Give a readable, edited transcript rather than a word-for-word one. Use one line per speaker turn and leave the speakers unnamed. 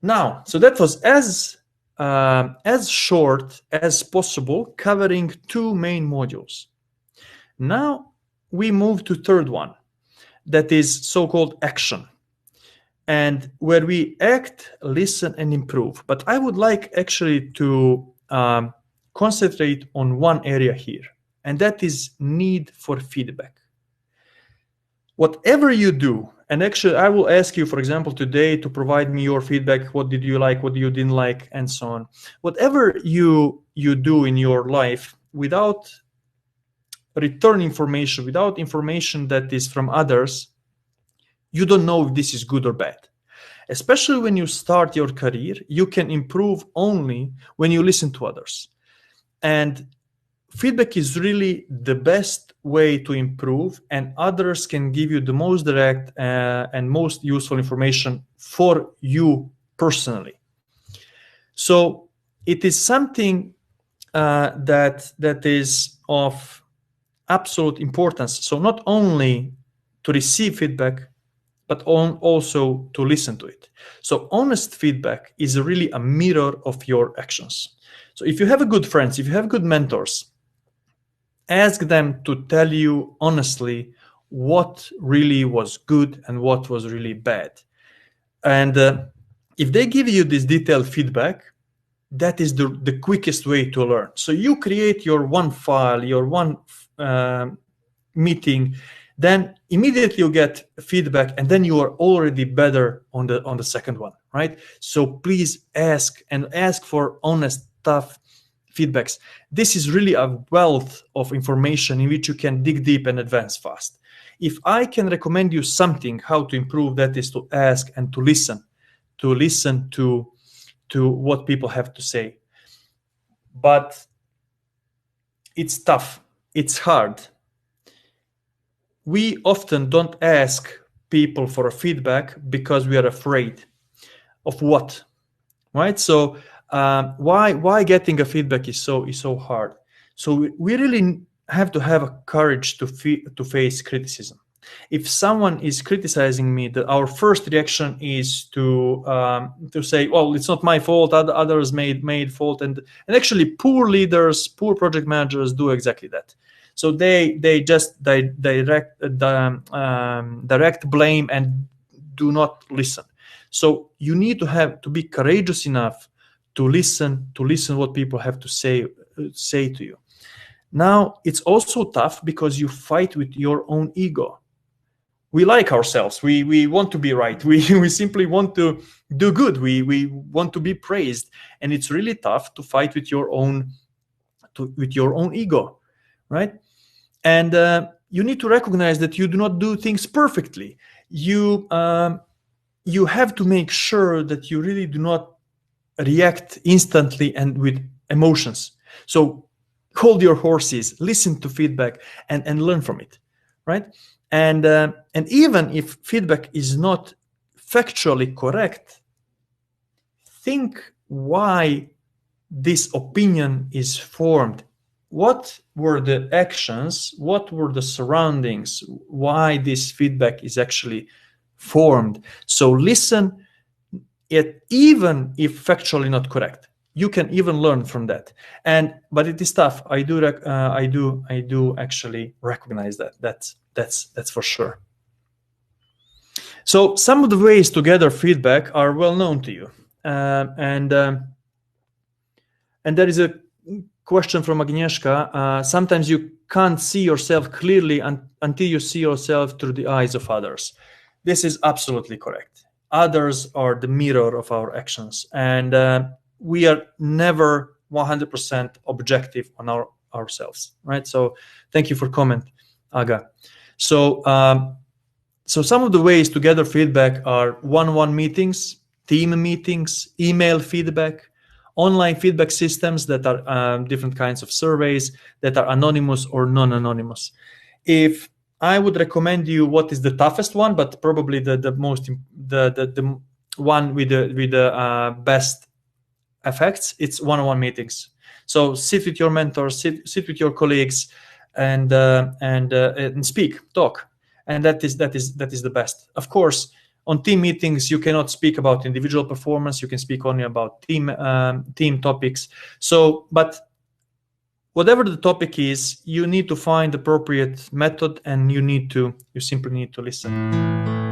Now, so that was as short as possible, covering 2 main modules. Now we move to third one, that is so-called action, and where we act, listen, and improve. But I would like actually to concentrate on one area here, and that is need for feedback. Whatever you do, and actually I will ask you, for example, today to provide me your feedback. What did you like? What you didn't like? And so on. Whatever you do in your life without return information, without information that is from others, you don't know if this is good or bad. Especially when you start your career, you can improve only when you listen to others. And feedback is really the best way to improve, and others can give you the most direct and most useful information for you personally. So it is something that is of absolute importance. So not only to receive feedback, but also to listen to it. So honest feedback is really a mirror of your actions. So if you have good friends, if you have good mentors, ask them to tell you honestly what really was good and what was really bad. And if they give you this detailed feedback, that is the quickest way to learn. So you create your one file, your one meeting, then immediately you get feedback, and then you are already better on the second one, right? So please ask for honest, tough feedbacks. This is really a wealth of information in which you can dig deep and advance fast. If I can recommend you something how to improve, that is to ask and to listen to what people have to say. But it's tough, it's hard. We often don't ask people for a feedback because we are afraid of what, right? So why getting a feedback is so hard. So we really have to have a courage to face criticism. If someone is criticizing me, our first reaction is to say, well, it's not my fault, others made fault, and actually poor leaders, poor project managers do exactly that. So they just direct blame and do not listen. So you need to be courageous enough to listen what people have to say to you. Now it's also tough because you fight with your own ego. We like ourselves. We want to be right. We simply want to do good. We want to be praised, and it's really tough to fight with your own ego, right? And you need to recognize that you do not do things perfectly. You have to make sure that you really do not react instantly and with emotions. So hold your horses, listen to feedback, and learn from it, right? And even if feedback is not factually correct, think why this opinion is formed. What were the actions? What were the surroundings? Why this feedback is actually formed? So listen, even if factually not correct, you can even learn from that. But it is tough. I do actually recognize that. That's for sure. So some of the ways to gather feedback are well known to you, and there is a question from Agnieszka. Sometimes you can't see yourself clearly until you see yourself through the eyes of others. This is absolutely correct. Others are the mirror of our actions, and we are never 100% objective on ourselves, right? So thank you for comment, Aga. So some of the ways to gather feedback are one-on-one meetings, team meetings, email feedback, online feedback systems that are different kinds of surveys that are anonymous or non-anonymous. If I would recommend you what is the toughest one, but probably the one with the best effects, it's one-on-one meetings. So sit with your mentors, sit with your colleagues, and speak, talk, and that is the best. Of course, on team meetings, you cannot speak about individual performance. You can speak only about team topics. So, but whatever the topic is, you need to find appropriate method, and you simply need to listen.